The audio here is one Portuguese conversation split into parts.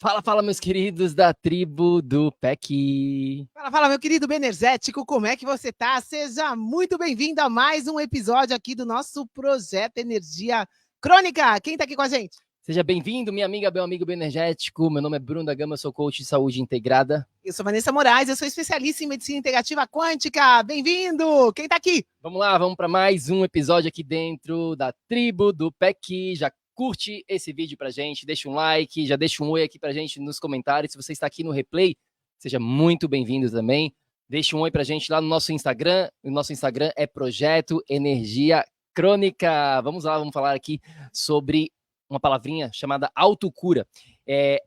Fala, fala, meus queridos da tribo do PEC. Fala, fala, meu querido Benergético, como é que você tá? Seja muito bem-vindo a mais um episódio aqui do nosso Projeto Energia Crônica. Quem tá aqui com a gente? Seja bem-vindo, minha amiga, meu amigo Benergético. Meu nome é Bruno da Gama, eu sou coach de saúde integrada. Eu sou Vanessa Moraes, eu sou especialista em medicina integrativa quântica. Bem-vindo! Quem tá aqui? Vamos lá, vamos para mais um episódio aqui dentro da tribo do PEC. Já curte esse vídeo pra gente, deixa um like, já deixa um oi aqui pra gente nos comentários. Se você está aqui no replay, seja muito bem-vindo também. Deixa um oi pra gente lá no nosso Instagram. O nosso Instagram é Projeto Energia Crônica. Vamos lá, vamos falar aqui sobre uma palavrinha chamada autocura.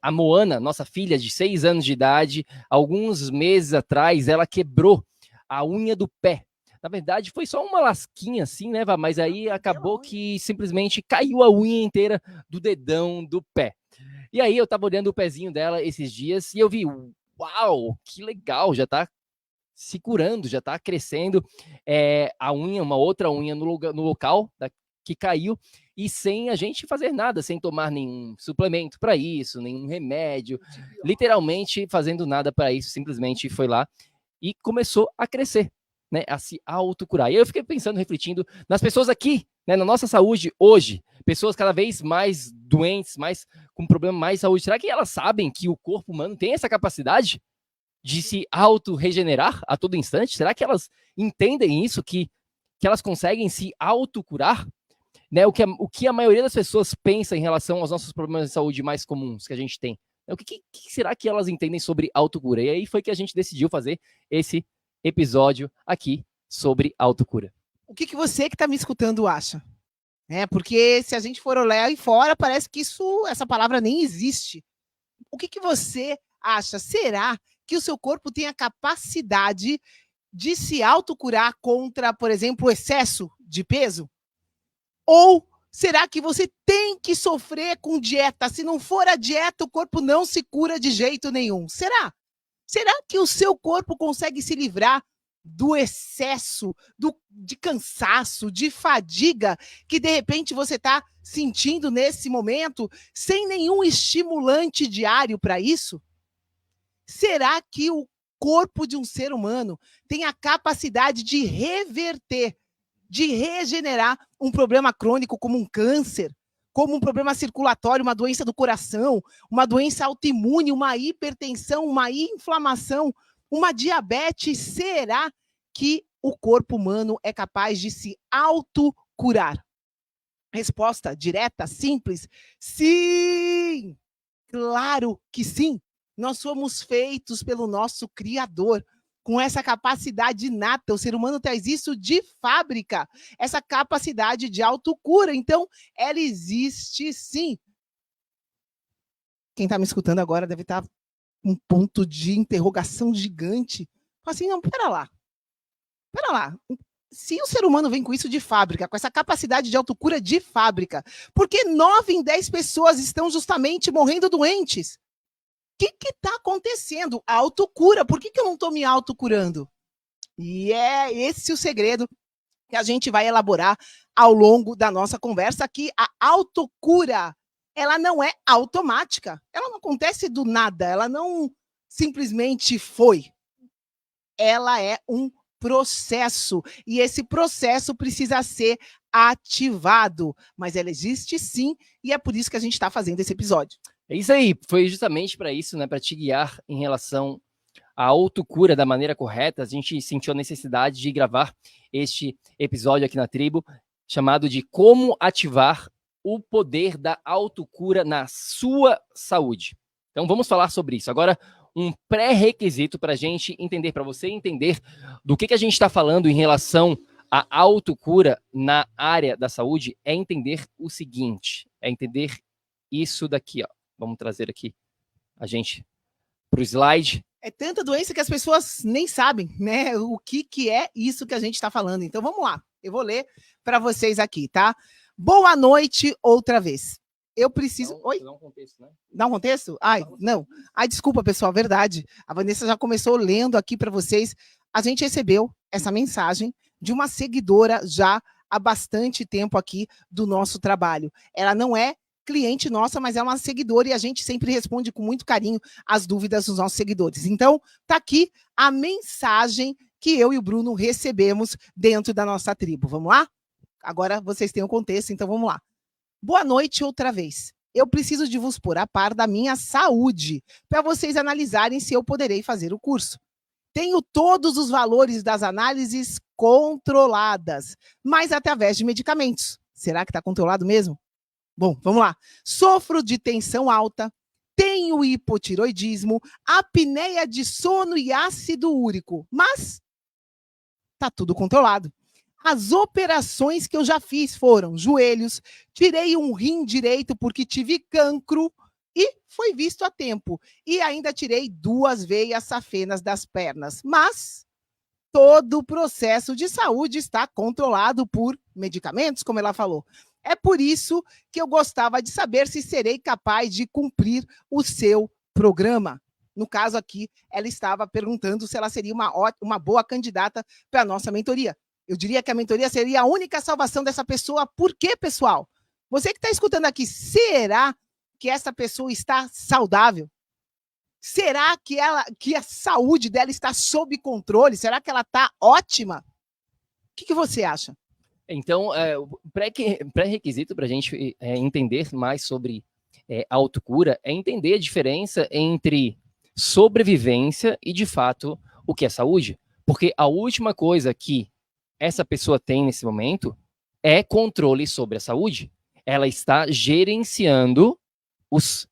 A Moana, nossa filha de 6 anos de idade, alguns meses atrás, ela quebrou a unha do pé. Na verdade, foi só uma lasquinha assim, né, Vá? Mas aí acabou que simplesmente caiu a unha inteira do dedão do pé. E aí eu tava olhando o pezinho dela esses dias e eu vi, uau, que legal, já tá se curando, já tá crescendo a unha, uma outra unha no local que caiu, e sem a gente fazer nada, sem tomar nenhum suplemento para isso, nenhum remédio, literalmente fazendo nada para isso, simplesmente foi lá e começou a crescer, né, a se autocurar. E eu fiquei pensando, refletindo nas pessoas aqui, né, na nossa saúde hoje, pessoas cada vez mais doentes, mais com problema mais de saúde. Será que elas sabem que o corpo humano tem essa capacidade de se auto-regenerar a todo instante? Será que elas entendem isso, que elas conseguem se autocurar? Né, o que a maioria das pessoas pensa em relação aos nossos problemas de saúde mais comuns que a gente tem? O que será que elas entendem sobre autocura? E aí foi que a gente decidiu fazer esse episódio aqui sobre autocura. O que você que está me escutando acha? Porque se a gente for olhar aí fora, parece que essa palavra nem existe. O que você acha? Será que o seu corpo tem a capacidade de se autocurar contra, por exemplo, o excesso de peso? Ou será que você tem que sofrer com dieta? Se não for a dieta, o corpo não se cura de jeito nenhum. Será? Será que o seu corpo consegue se livrar do excesso, de cansaço, de fadiga que de repente você está sentindo nesse momento, sem nenhum estimulante diário para isso? Será que o corpo de um ser humano tem a capacidade de reverter, de regenerar um problema crônico como um câncer, como um problema circulatório, uma doença do coração, uma doença autoimune, uma hipertensão, uma inflamação, uma diabetes? Será que o corpo humano é capaz de se autocurar? Resposta direta, simples: sim! Claro que sim! Nós somos feitos pelo nosso Criador, com essa capacidade inata. O ser humano traz isso de fábrica, essa capacidade de autocura. Então, ela existe sim. Quem está me escutando agora deve estar um ponto de interrogação gigante. Assim, não, pera lá. Se o ser humano vem com isso de fábrica, com essa capacidade de autocura de fábrica, por que 9 em 10 pessoas estão justamente morrendo doentes? O que está acontecendo? A autocura. Por que eu não estou me autocurando? E é esse o segredo que a gente vai elaborar ao longo da nossa conversa aqui. A autocura, ela não é automática. Ela não acontece do nada. Ela não simplesmente foi. Ela é um processo. E esse processo precisa ser ativado. Mas ela existe sim, e é por isso que a gente está fazendo esse episódio. É isso aí, foi justamente para isso, né, para te guiar em relação à autocura da maneira correta. A gente sentiu a necessidade de gravar este episódio aqui na tribo, chamado de Como Ativar o Poder da Autocura na Sua Saúde. Então vamos falar sobre isso. Agora, um pré-requisito para a gente entender, para você entender do que a gente está falando em relação à autocura na área da saúde, é entender o seguinte, é entender isso daqui, ó. Vamos trazer aqui a gente para o slide. É tanta doença que as pessoas nem sabem, né? O que é isso que a gente está falando. Então, vamos lá. Eu vou ler para vocês aqui, tá? Boa noite outra vez. Eu preciso... Não, oi? Dá um contexto, né? Dá um contexto? Ai, não. Ai, desculpa, pessoal, verdade. A Vanessa já começou lendo aqui para vocês. A gente recebeu essa mensagem de uma seguidora já há bastante tempo aqui do nosso trabalho. Ela não é cliente nossa, mas é uma seguidora e a gente sempre responde com muito carinho as dúvidas dos nossos seguidores. Então, tá aqui a mensagem que eu e o Bruno recebemos dentro da nossa tribo. Vamos lá? Agora vocês têm o contexto, então vamos lá. Boa noite outra vez. Eu preciso de vos pôr a par da minha saúde, para vocês analisarem se eu poderei fazer o curso. Tenho todos os valores das análises controladas, mas através de medicamentos. Será que está controlado mesmo? Bom, vamos lá. Sofro de tensão alta, tenho hipotiroidismo, apneia de sono e ácido úrico, mas está tudo controlado. As operações que eu já fiz foram joelhos, tirei um rim direito porque tive cancro e foi visto a tempo. E ainda tirei 2 veias safenas das pernas. Mas todo o processo de saúde está controlado por medicamentos, como ela falou. É por isso que eu gostava de saber se serei capaz de cumprir o seu programa. No caso aqui, ela estava perguntando se ela seria uma boa candidata para a nossa mentoria. Eu diria que a mentoria seria a única salvação dessa pessoa. Por quê, pessoal? Você que está escutando aqui, será que essa pessoa está saudável? Será que a saúde dela está sob controle? Será que ela está ótima? O que você acha? Então, o pré-requisito para a gente entender mais sobre autocura é entender a diferença entre sobrevivência e, de fato, o que é saúde. Porque a última coisa que essa pessoa tem nesse momento é controle sobre a saúde. Ela está gerenciando os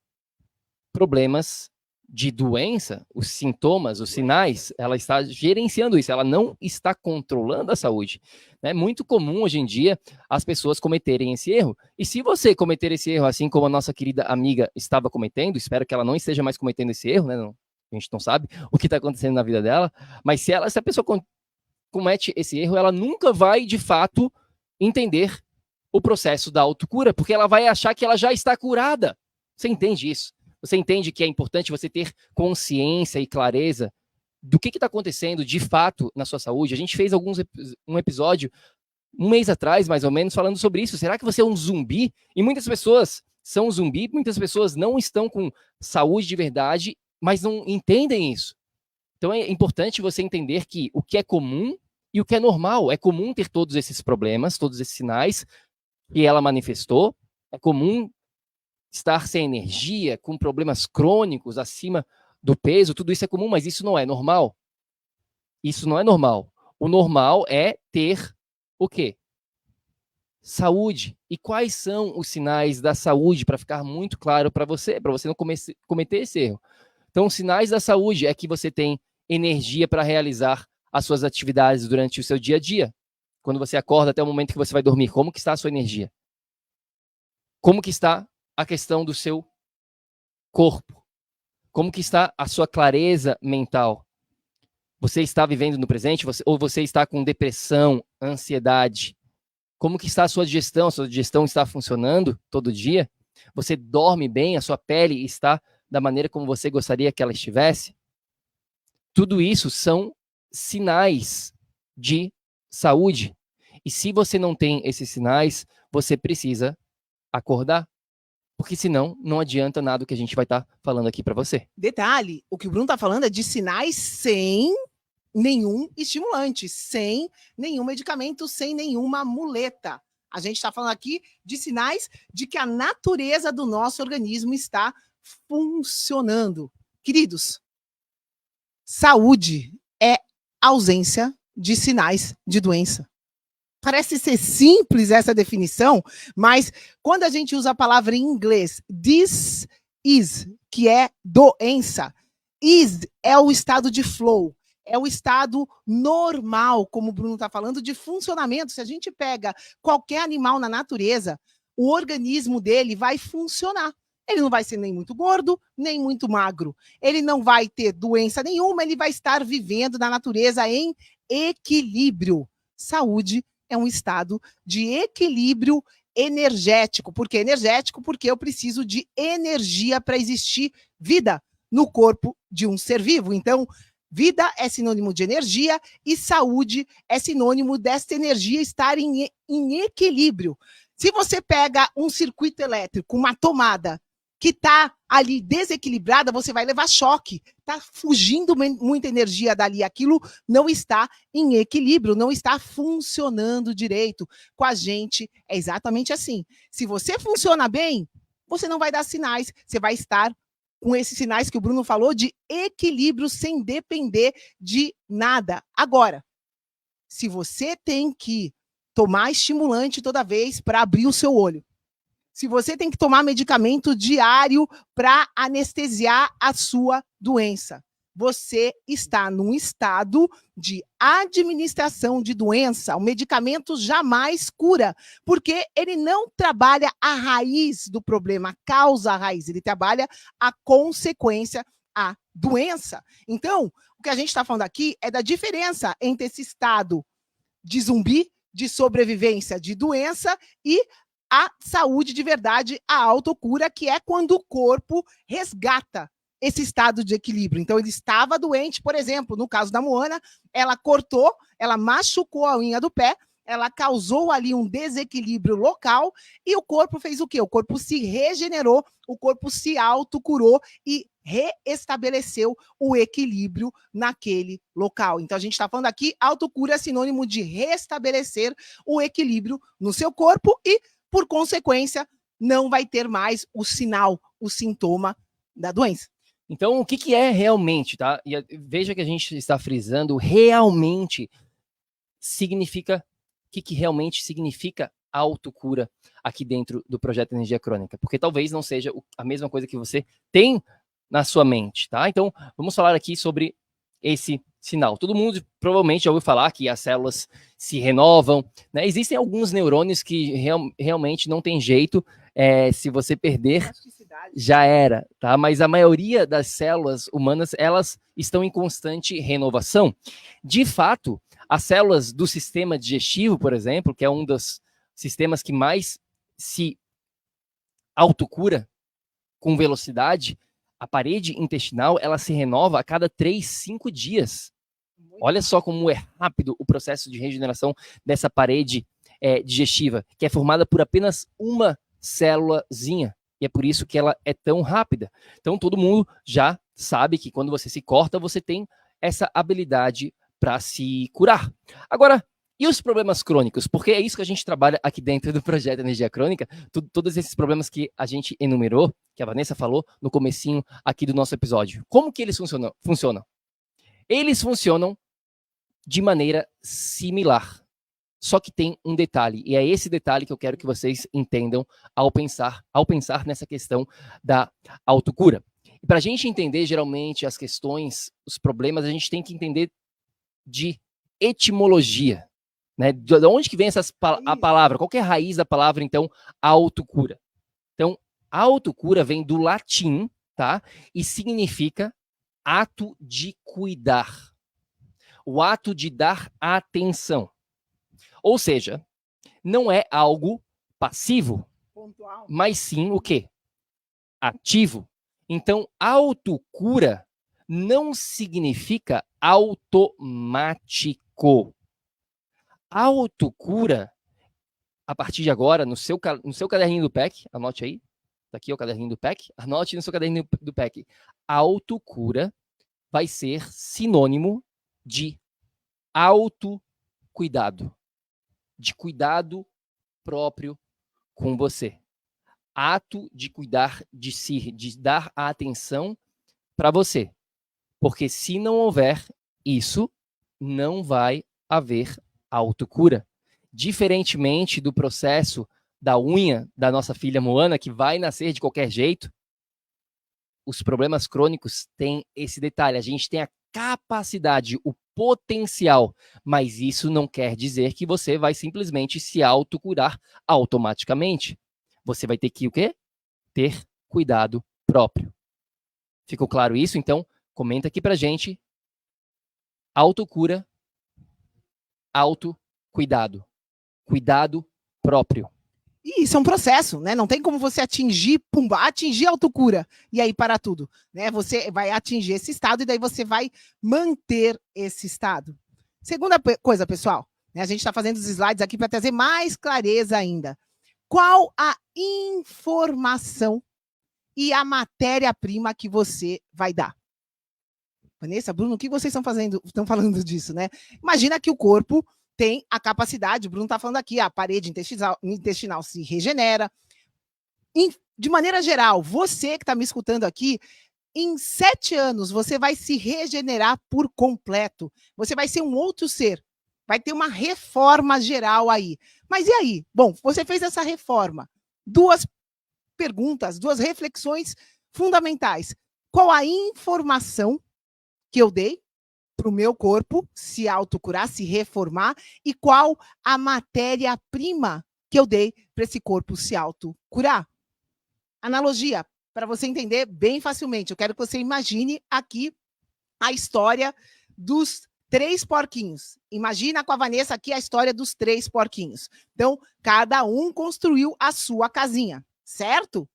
problemas de doença, os sintomas, os sinais, ela está gerenciando isso, ela não está controlando a saúde. É muito comum hoje em dia as pessoas cometerem esse erro. E se você cometer esse erro, assim como a nossa querida amiga estava cometendo, espero que ela não esteja mais cometendo esse erro, né? A gente não sabe o que está acontecendo na vida dela, mas se a pessoa comete esse erro, ela nunca vai, de fato, entender o processo da autocura, porque ela vai achar que ela já está curada. Você entende isso? Você entende que é importante você ter consciência e clareza do que está acontecendo, de fato, na sua saúde? A gente fez um episódio, 1 mês atrás, mais ou menos, falando sobre isso. Será que você é um zumbi? E muitas pessoas são zumbi, muitas pessoas não estão com saúde de verdade, mas não entendem isso. Então é importante você entender que o que é comum e o que é normal. É comum ter todos esses problemas, todos esses sinais que ela manifestou. É comum estar sem energia, com problemas crônicos, acima do peso. Tudo isso é comum, mas isso não é normal. Isso não é normal. O normal é ter o quê? Saúde. E quais são os sinais da saúde, para ficar muito claro para você não cometer esse erro? Então, os sinais da saúde é que você tem energia para realizar as suas atividades durante o seu dia a dia. Quando você acorda até o momento que você vai dormir, como que está a sua energia? Como que está a questão do seu corpo? Como que está a sua clareza mental? Você está vivendo no presente ou você está com depressão, ansiedade? Como que está a sua digestão? A sua digestão está funcionando todo dia? Você dorme bem? A sua pele está da maneira como você gostaria que ela estivesse? Tudo isso são sinais de saúde. E se você não tem esses sinais, você precisa acordar. Porque senão não adianta nada o que a gente vai estar falando aqui para você. Detalhe, o que o Bruno está falando é de sinais sem nenhum estimulante, sem nenhum medicamento, sem nenhuma muleta. A gente está falando aqui de sinais de que a natureza do nosso organismo está funcionando. Queridos, saúde é ausência de sinais de doença. Parece ser simples essa definição, mas quando a gente usa a palavra em inglês, this is, que é doença, is é o estado de flow, é o estado normal, como o Bruno está falando, de funcionamento. Se a gente pega qualquer animal na natureza, o organismo dele vai funcionar. Ele não vai ser nem muito gordo, nem muito magro. Ele não vai ter doença nenhuma, ele vai estar vivendo na natureza em equilíbrio. Saúde é um estado de equilíbrio energético. Por que energético? Porque eu preciso de energia para existir vida no corpo de um ser vivo. Então, vida é sinônimo de energia e saúde é sinônimo desta energia estar em equilíbrio. Se você pega um circuito elétrico, uma tomada que está ali desequilibrada, você vai levar choque. Está fugindo muita energia dali. Aquilo não está em equilíbrio, não está funcionando direito. Com a gente é exatamente assim. Se você funciona bem, você não vai dar sinais. Você vai estar com esses sinais que o Bruno falou de equilíbrio sem depender de nada. Agora, se você tem que tomar estimulante toda vez para abrir o seu olho, se você tem que tomar medicamento diário para anestesiar a sua doença, você está num estado de administração de doença. O medicamento jamais cura, porque ele não trabalha a raiz do problema, a causa a raiz, ele trabalha a consequência, a doença. Então, o que a gente está falando aqui é da diferença entre esse estado de zumbi, de sobrevivência de doença, e a saúde de verdade, a autocura, que é quando o corpo resgata esse estado de equilíbrio. Então, ele estava doente, por exemplo, no caso da Moana, ela cortou, ela machucou a unha do pé, ela causou ali um desequilíbrio local e o corpo fez o quê? O corpo se regenerou, o corpo se autocurou e reestabeleceu o equilíbrio naquele local. Então, a gente está falando aqui, autocura é sinônimo de restabelecer o equilíbrio no seu corpo e, por consequência, não vai ter mais o sinal, o sintoma da doença. Então, o que é realmente, tá? E veja que a gente está frisando, realmente significa, o que realmente significa autocura aqui dentro do projeto Energia Crônica, porque talvez não seja a mesma coisa que você tem na sua mente, tá? Então, vamos falar aqui sobre esse sinal. Todo mundo provavelmente já ouviu falar que as células se renovam, né? Existem alguns neurônios que realmente não tem jeito, se você perder, já era, tá? Mas a maioria das células humanas, elas estão em constante renovação. De fato, as células do sistema digestivo, por exemplo, que é um dos sistemas que mais se autocura com velocidade, a parede intestinal, ela se renova a cada 3, 5 dias. Olha só como é rápido o processo de regeneração dessa parede digestiva, que é formada por apenas uma célulazinha. E é por isso que ela é tão rápida. Então, todo mundo já sabe que quando você se corta, você tem essa habilidade para se curar. Agora, e os problemas crônicos? Porque é isso que a gente trabalha aqui dentro do projeto Energia Crônica. Todos esses problemas que a gente enumerou, que a Vanessa falou no comecinho aqui do nosso episódio. Como que eles funcionam? Eles funcionam de maneira similar. Só que tem um detalhe, e é esse detalhe que eu quero que vocês entendam ao pensar nessa questão da autocura. E para a gente entender, geralmente, as questões, os problemas, a gente tem que entender de etimologia. Né? De onde que vem a palavra? Qual que é a raiz da palavra, então, autocura? Então, autocura vem do latim, tá? E significa ato de cuidar. O ato de dar atenção. Ou seja, não é algo passivo, mas sim o quê? Ativo. Então, autocura não significa automático. Autocura, a partir de agora, no seu caderninho do PEC, anote aí, tá aqui o caderninho do PEC, anote no seu caderninho do PEC. Autocura vai ser sinônimo de autocuidado, de cuidado próprio com você. Ato de cuidar de si, de dar a atenção para você. Porque se não houver isso, não vai haver autocura. Diferentemente do processo da unha da nossa filha Moana, que vai nascer de qualquer jeito, os problemas crônicos têm esse detalhe. A gente tem a capacidade, o potencial, mas isso não quer dizer que você vai simplesmente se autocurar automaticamente. Você vai ter que o quê? Ter cuidado próprio. Ficou claro isso? Então, comenta aqui pra gente. Autocura, autocuidado. Cuidado próprio. E isso é um processo, né? Não tem como você atingir a autocura e aí parar tudo, né? Você vai atingir esse estado e daí você vai manter esse estado. Segunda coisa, pessoal, né? A gente está fazendo os slides aqui para trazer mais clareza ainda. qual a informação e a matéria-prima que você vai dar. Vanessa, Bruno, o que vocês estão falando disso, né? Imagina que o corpo tem a capacidade, o Bruno está falando aqui, a parede intestinal se regenera. De maneira geral, você que está me escutando aqui, em 7 anos, você vai se regenerar por completo. Você vai ser um outro ser. Vai ter uma reforma geral aí. Mas e aí? Bom, você fez essa reforma. 2 perguntas, 2 reflexões fundamentais. Qual a informação que eu dei para o meu corpo se autocurar, se reformar? E qual a matéria-prima que eu dei para esse corpo se autocurar? Analogia, para você entender bem facilmente. Eu quero que você imagine aqui a história dos 3 porquinhos. Imagina com a Vanessa aqui a história dos 3 porquinhos. Então, cada um construiu a sua casinha, certo?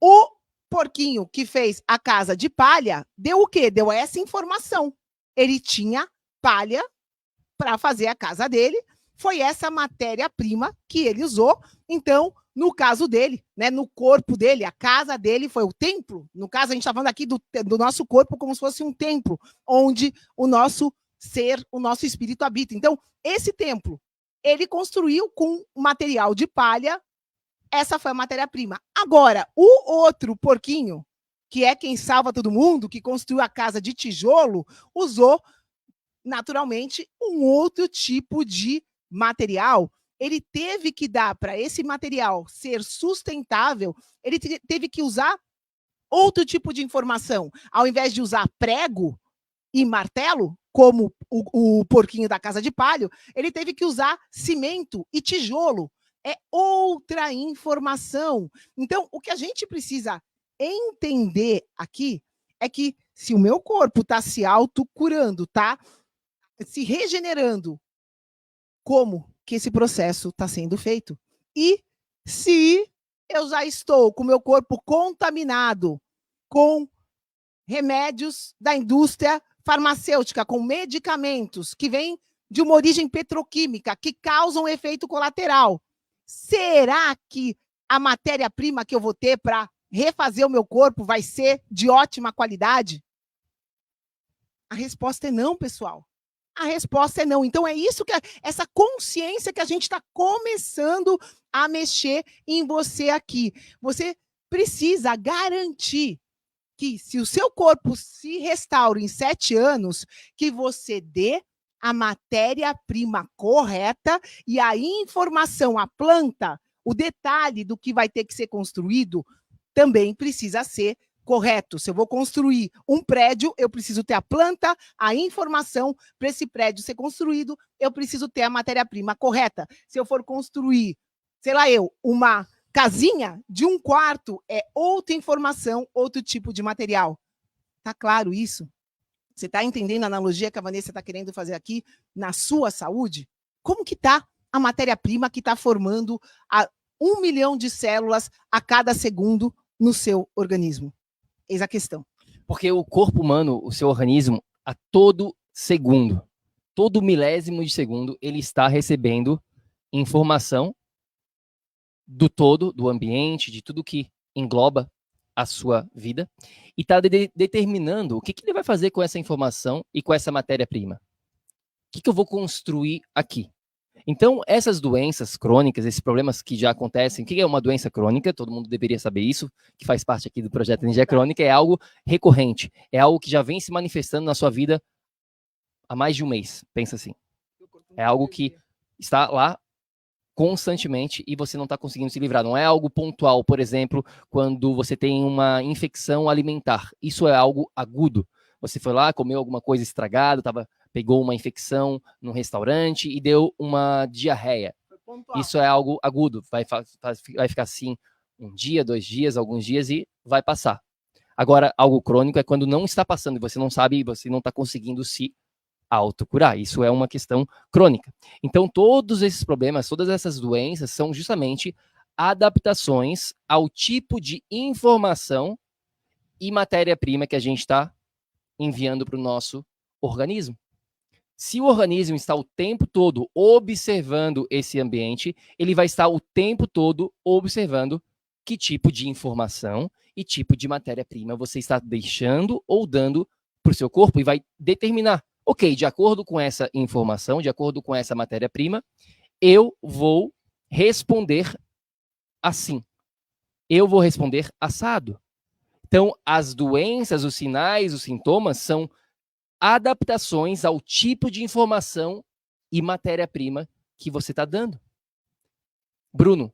O porquinho que fez a casa de palha deu o quê? Deu essa informação. Ele tinha palha para fazer a casa dele. Foi essa matéria-prima que ele usou. Então, no caso dele, né, no corpo dele, a casa dele foi o templo. No caso, a gente está falando aqui do nosso corpo como se fosse um templo, onde o nosso ser, o nosso espírito habita. Então, esse templo, ele construiu com material de palha. Essa foi a matéria-prima. Agora, o outro porquinho, que é quem salva todo mundo, que construiu a casa de tijolo, usou, naturalmente, um outro tipo de material. Ele teve que dar para esse material ser sustentável, ele teve que usar outro tipo de informação. Ao invés de usar prego e martelo, como o porquinho da casa de palha, ele teve que usar cimento e tijolo. É outra informação. Então, o que a gente precisa entender aqui é que se o meu corpo está se autocurando, está se regenerando, como que esse processo está sendo feito? E se eu já estou com o meu corpo contaminado com remédios da indústria farmacêutica, com medicamentos que vêm de uma origem petroquímica, que causam efeito colateral, será que a matéria-prima que eu vou ter para refazer o meu corpo vai ser de ótima qualidade? A resposta é não, pessoal. A resposta é não. Então, é isso, essa consciência que a gente está começando a mexer em você aqui. Você precisa garantir que, se o seu corpo se restaura em 7 anos, que você dê a matéria-prima correta e a informação, a planta, o detalhe do que vai ter que ser construído também precisa ser correto. Se eu vou construir um prédio, eu preciso ter a planta, a informação para esse prédio ser construído, eu preciso ter a matéria-prima correta. Se eu for construir, sei lá uma casinha de 1 quarto, é outra informação, outro tipo de material. Tá claro isso? Você está entendendo a analogia que a Vanessa está querendo fazer aqui na sua saúde? Como que está a matéria-prima que está formando 1 milhão de células a cada segundo no seu organismo? Eis a questão. Porque o corpo humano, o seu organismo, a todo segundo, todo milésimo de segundo, ele está recebendo informação do todo, do ambiente, de tudo que engloba a sua vida, e está determinando o que ele vai fazer com essa informação e com essa matéria-prima. O que eu vou construir aqui? Então, essas doenças crônicas, esses problemas que já acontecem, o que é uma doença crônica? Todo mundo deveria saber isso, que faz parte aqui do projeto Energia Crônica, é algo recorrente, é algo que já vem se manifestando na sua vida há mais de 1 mês, pensa assim. É algo que está lá constantemente e você não está conseguindo se livrar. Não é algo pontual, por exemplo, quando você tem uma infecção alimentar. Isso é algo agudo. Você foi lá, comeu alguma coisa estragada, pegou uma infecção num restaurante e deu uma diarreia. Isso é algo agudo. Vai ficar assim 1 dia, 2 dias, alguns dias e vai passar. Agora, algo crônico é quando não está passando e você não sabe, você não está conseguindo se autocurar. Isso é uma questão crônica. Então, todos esses problemas, todas essas doenças são justamente adaptações ao tipo de informação e matéria-prima que a gente está enviando para o nosso organismo. Se o organismo está o tempo todo observando esse ambiente, ele vai estar o tempo todo observando que tipo de informação e tipo de matéria-prima você está deixando ou dando para o seu corpo e vai determinar, ok, de acordo com essa informação, de acordo com essa matéria-prima, eu vou responder assim. Eu vou responder assado. Então, as doenças, os sinais, os sintomas são adaptações ao tipo de informação e matéria-prima que você está dando. Bruno,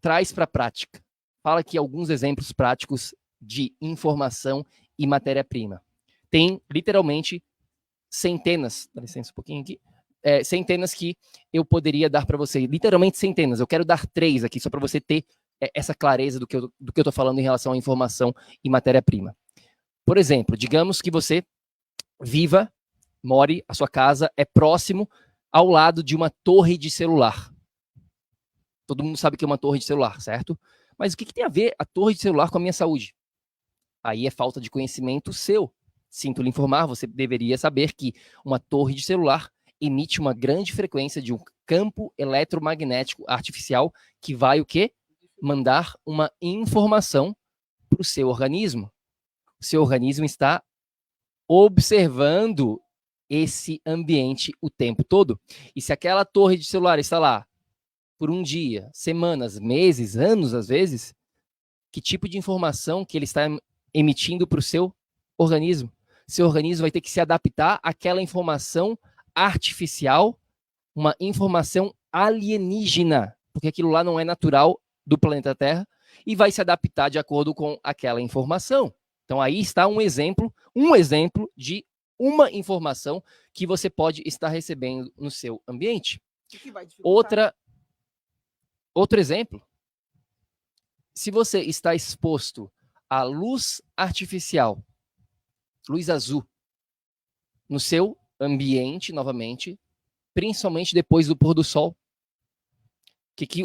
traz para a prática. Fala aqui alguns exemplos práticos de informação e matéria-prima. Tem, literalmente, centenas, dá licença um pouquinho aqui, centenas que eu poderia dar para você. Literalmente centenas. Eu quero dar 3 aqui, só para você ter essa clareza do que eu estou falando em relação à informação e matéria-prima. Por exemplo, digamos que você more, a sua casa é próximo ao lado de uma torre de celular. Todo mundo sabe que é uma torre de celular, certo? Mas o que tem a ver a torre de celular com a minha saúde? Aí é falta de conhecimento seu. Sinto lhe informar, você deveria saber que uma torre de celular emite uma grande frequência de um campo eletromagnético artificial que vai o quê? Mandar uma informação para o seu organismo. O seu organismo está observando esse ambiente o tempo todo. E se aquela torre de celular está lá por um dia, semanas, meses, anos, às vezes, que tipo de informação que ele está emitindo para o seu organismo? Seu organismo vai ter que se adaptar àquela informação artificial, uma informação alienígena, porque aquilo lá não é natural do planeta Terra, e vai se adaptar de acordo com aquela informação. Então aí está um exemplo de uma informação que você pode estar recebendo no seu ambiente. Outro exemplo, se você está exposto à luz artificial, luz azul, no seu ambiente, novamente, principalmente depois do pôr do sol,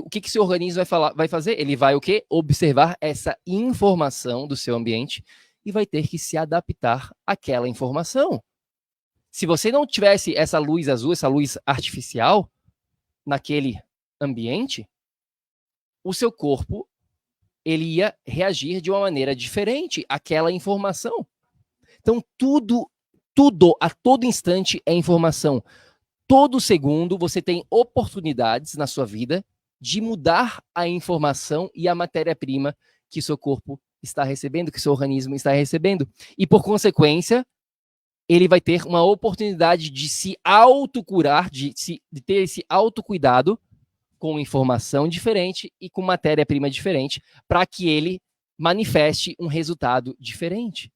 o que seu organismo vai fazer? Ele vai o quê? Observar essa informação do seu ambiente e vai ter que se adaptar àquela informação. Se você não tivesse essa luz azul, essa luz artificial naquele ambiente, o seu corpo ele ia reagir de uma maneira diferente àquela informação. Então, tudo, a todo instante é informação. Todo segundo você tem oportunidades na sua vida de mudar a informação e a matéria-prima que seu corpo está recebendo, que seu organismo está recebendo. E, por consequência, ele vai ter uma oportunidade de se autocurar, de ter esse autocuidado com informação diferente e com matéria-prima diferente, para que ele manifeste um resultado diferente.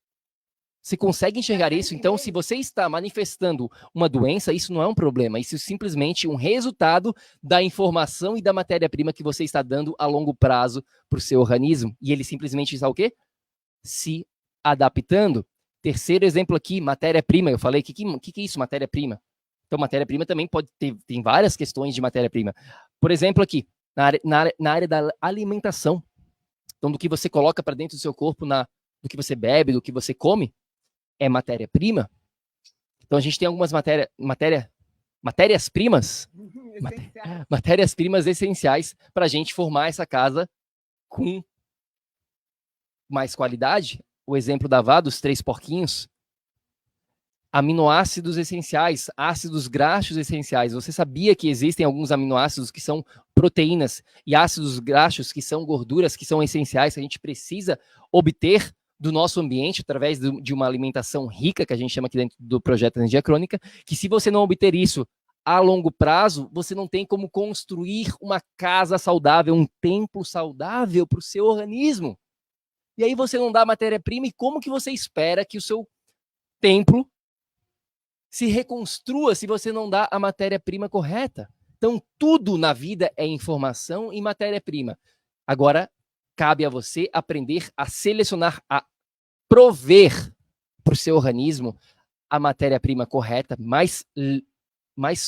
Você consegue enxergar isso? Então, se você está manifestando uma doença, isso não é um problema. Isso é simplesmente um resultado da informação e da matéria-prima que você está dando a longo prazo para o seu organismo. E ele simplesmente está o quê? Se adaptando. Terceiro exemplo aqui, matéria-prima. Eu falei, o que é isso, matéria-prima? Então, matéria-prima também tem várias questões de matéria-prima. Por exemplo, aqui, na área da alimentação. Então, do que você coloca para dentro do seu corpo, do que você bebe, do que você come, é matéria-prima. Então, a gente tem algumas matérias-primas, matérias-primas essenciais para a gente formar essa casa com mais qualidade. O exemplo da Vá, dos 3 porquinhos. Aminoácidos essenciais, ácidos graxos essenciais. Você sabia que existem alguns aminoácidos que são proteínas e ácidos graxos que são gorduras, que são essenciais, que a gente precisa obter do nosso ambiente através de uma alimentação rica, que a gente chama aqui dentro do projeto Energia Crônica, que se você não obter isso a longo prazo, você não tem como construir uma casa saudável, um templo saudável para o seu organismo. E aí você não dá matéria-prima, e como que você espera que o seu templo se reconstrua se você não dá a matéria-prima correta? Então, tudo na vida é informação e matéria-prima. Agora, cabe a você aprender a selecionar, a prover para o seu organismo a matéria-prima correta, mais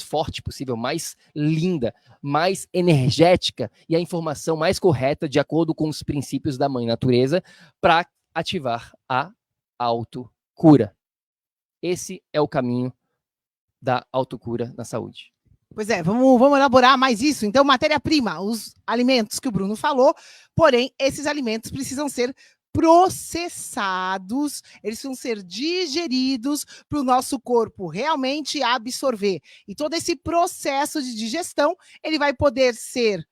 forte possível, mais linda, mais energética e a informação mais correta de acordo com os princípios da Mãe Natureza para ativar a autocura. Esse é o caminho da autocura na saúde. Pois é, vamos elaborar mais isso. Então, matéria-prima, os alimentos que o Bruno falou, porém, esses alimentos precisam ser processados, eles precisam ser digeridos para o nosso corpo realmente absorver. E todo esse processo de digestão, ele vai poder ser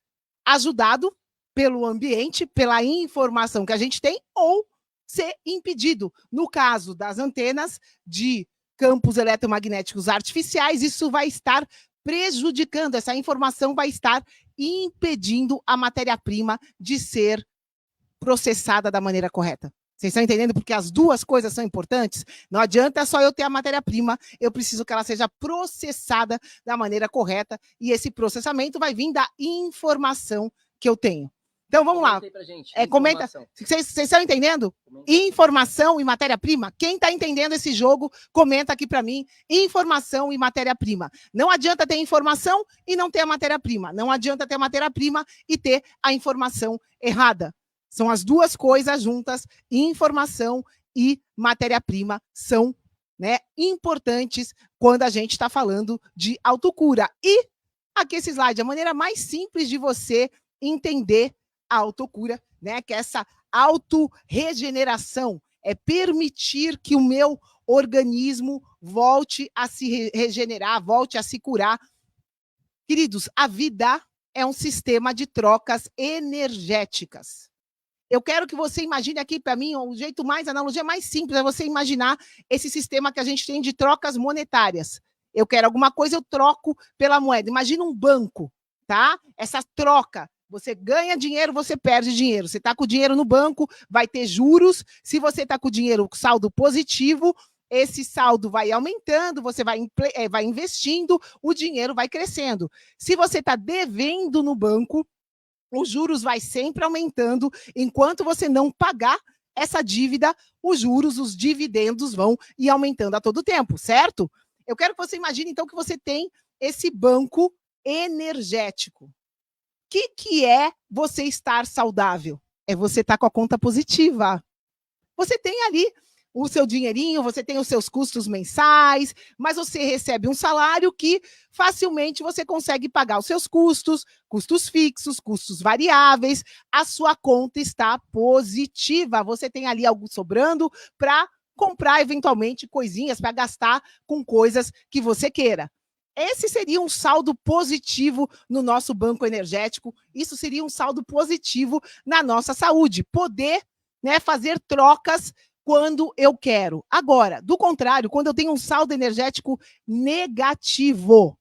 ajudado pelo ambiente, pela informação que a gente tem, ou ser impedido. No caso das antenas de campos eletromagnéticos artificiais, isso vai estar prejudicando, essa informação vai estar impedindo a matéria-prima de ser processada da maneira correta. Vocês estão entendendo? Porque as duas coisas são importantes. Não adianta só eu ter a matéria-prima, eu preciso que ela seja processada da maneira correta, e esse processamento vai vir da informação que eu tenho. Então, vamos lá. Comenta. Vocês estão entendendo? Informação e matéria-prima. Quem está entendendo esse jogo, comenta aqui para mim. Informação e matéria-prima. Não adianta ter informação e não ter a matéria-prima. Não adianta ter a matéria-prima e ter a informação errada. São as duas coisas juntas. Informação e matéria-prima são, né, importantes quando a gente está falando de autocura. E aqui esse slide, a maneira mais simples de você entender a autocura, né? Que é essa autorregeneração, é permitir que o meu organismo volte a se regenerar, volte a se curar. Queridos, a vida é um sistema de trocas energéticas. Eu quero que você imagine aqui, para mim, o jeito mais, a analogia mais simples é você imaginar esse sistema que a gente tem de trocas monetárias. Eu quero alguma coisa, eu troco pela moeda. Imagina um banco, tá? Essa troca. Você ganha dinheiro, você perde dinheiro. Você está com o dinheiro no banco, vai ter juros. Se você está com o dinheiro saldo positivo, esse saldo vai aumentando, você vai investindo, o dinheiro vai crescendo. Se você está devendo no banco, os juros vai sempre aumentando. Enquanto você não pagar essa dívida, os juros, os dividendos vão ir aumentando a todo tempo, certo? Eu quero que você imagine, então, que você tem esse banco energético. O que é você estar saudável? É você estar com a conta positiva. Você tem ali o seu dinheirinho, você tem os seus custos mensais, mas você recebe um salário que facilmente você consegue pagar os seus custos, custos fixos, custos variáveis, a sua conta está positiva. Você tem ali algo sobrando para comprar, eventualmente, coisinhas, para gastar com coisas que você queira. Esse seria um saldo positivo no nosso banco energético, isso seria um saldo positivo na nossa saúde, poder, né, fazer trocas quando eu quero. Agora, do contrário, quando eu tenho um saldo energético negativo,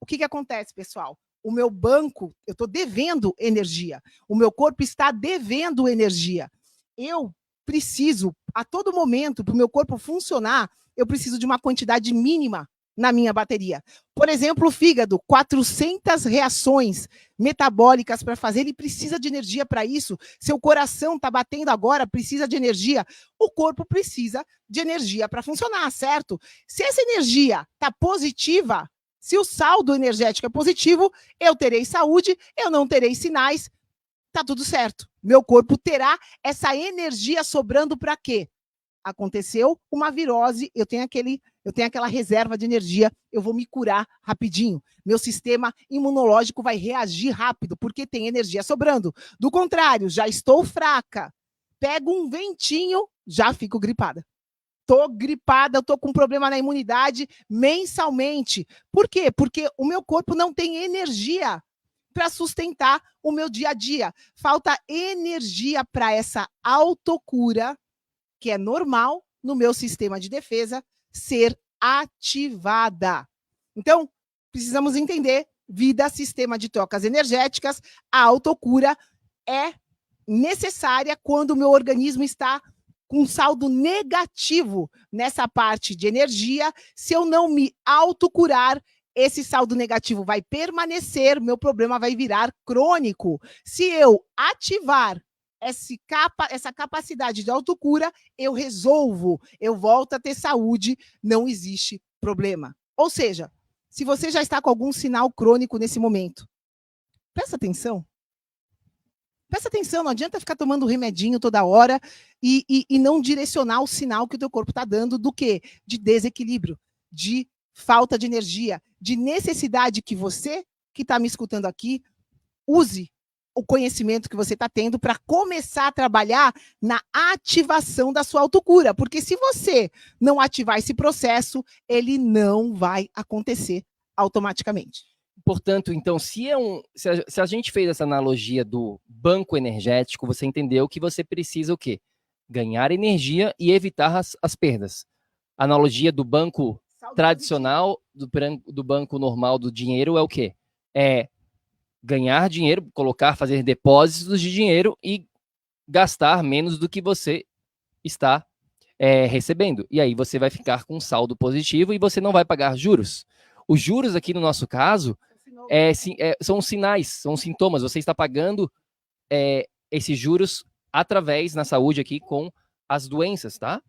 o que acontece, pessoal? O meu banco, eu estou devendo energia, o meu corpo está devendo energia. Eu preciso, a todo momento, para o meu corpo funcionar, eu preciso de uma quantidade mínima na minha bateria. Por exemplo, o fígado, 400 reações metabólicas para fazer, ele precisa de energia para isso. Seu coração está batendo agora, precisa de energia. O corpo precisa de energia para funcionar, certo? Se essa energia está positiva, se o saldo energético é positivo, eu terei saúde, eu não terei sinais, tá tudo certo. Meu corpo terá essa energia sobrando para quê? Aconteceu uma virose, eu tenho aquela reserva de energia, eu vou me curar rapidinho. Meu sistema imunológico vai reagir rápido, porque tem energia sobrando. Do contrário, já estou fraca, pego um ventinho, já fico gripada. Estou gripada, estou com problema na imunidade mensalmente. Por quê? Porque o meu corpo não tem energia para sustentar o meu dia a dia. Falta energia para essa autocura, que é normal no meu sistema de defesa, ser ativada. Então, precisamos entender, vida, sistema de trocas energéticas, a autocura é necessária quando o meu organismo está com saldo negativo nessa parte de energia. Se eu não me autocurar, esse saldo negativo vai permanecer, meu problema vai virar crônico. Se eu ativar essa capacidade de autocura, eu resolvo, eu volto a ter saúde, não existe problema. Ou seja, se você já está com algum sinal crônico nesse momento, presta atenção. Presta atenção, não adianta ficar tomando remedinho toda hora e não direcionar o sinal que o teu corpo está dando do quê? De desequilíbrio, de falta de energia, de necessidade que você, que está me escutando aqui, use o conhecimento que você está tendo para começar a trabalhar na ativação da sua autocura. Porque se você não ativar esse processo, ele não vai acontecer automaticamente. Portanto, então, se a gente fez essa analogia do banco energético, você entendeu que você precisa o quê? Ganhar energia e evitar as perdas. A analogia do banco tradicional, do banco normal do dinheiro é o quê? É ganhar dinheiro, fazer depósitos de dinheiro e gastar menos do que você está recebendo. E aí você vai ficar com um saldo positivo e você não vai pagar juros. Os juros aqui no nosso caso são sinais, são sintomas. Você está pagando esses juros através, na saúde aqui, com as doenças, tá?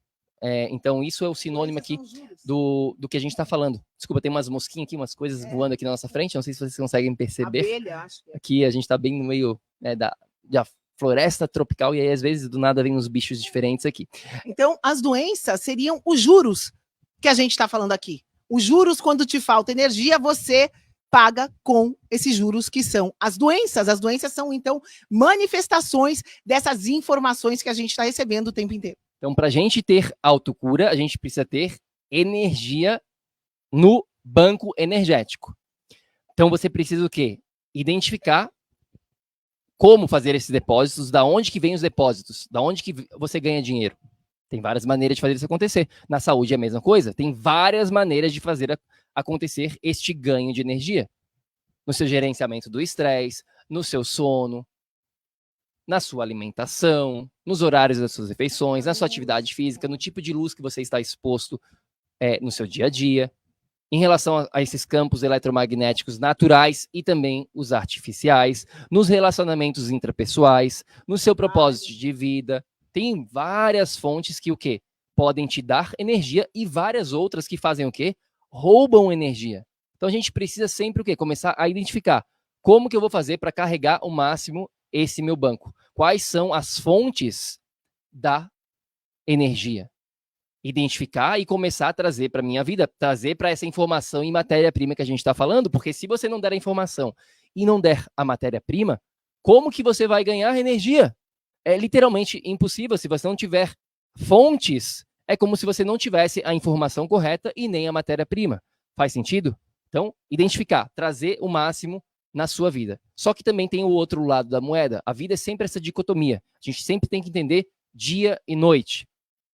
Então, isso é o sinônimo aqui do que a gente está falando. Desculpa, tem umas mosquinhas aqui, umas coisas voando aqui na nossa frente. Não sei se vocês conseguem perceber. Abelha, acho que é. Aqui a gente está bem no meio da floresta tropical e aí, às vezes, do nada vem uns bichos diferentes aqui. Então, as doenças seriam os juros que a gente está falando aqui. Os juros, quando te falta energia, você paga com esses juros que são as doenças. As doenças são, então, manifestações dessas informações que a gente está recebendo o tempo inteiro. Então, para a gente ter autocura, a gente precisa ter energia no banco energético. Então, você precisa o quê? Identificar como fazer esses depósitos, da onde que vem os depósitos, da onde que você ganha dinheiro. Tem várias maneiras de fazer isso acontecer. Na saúde é a mesma coisa. Tem várias maneiras de fazer acontecer este ganho de energia. No seu gerenciamento do estresse, no seu sono, na sua alimentação, nos horários das suas refeições, na sua atividade física, no tipo de luz que você está exposto no seu dia a dia, em relação a esses campos eletromagnéticos naturais e também os artificiais, nos relacionamentos intrapessoais, no seu propósito de vida. Tem várias fontes que o quê? Podem te dar energia e várias outras que fazem o quê? Roubam energia. Então a gente precisa sempre o quê? Começar a identificar como que eu vou fazer para carregar o máximo esse meu banco. Quais são as fontes da energia? Identificar e começar a trazer para a minha vida, trazer para essa informação e matéria-prima que a gente está falando, porque se você não der a informação e não der a matéria-prima, como que você vai ganhar energia? É literalmente impossível. Se você não tiver fontes, é como se você não tivesse a informação correta e nem a matéria-prima. Faz sentido? Então, identificar, trazer o máximo na sua vida. Só que também tem o outro lado da moeda. A vida é sempre essa dicotomia. A gente sempre tem que entender dia e noite.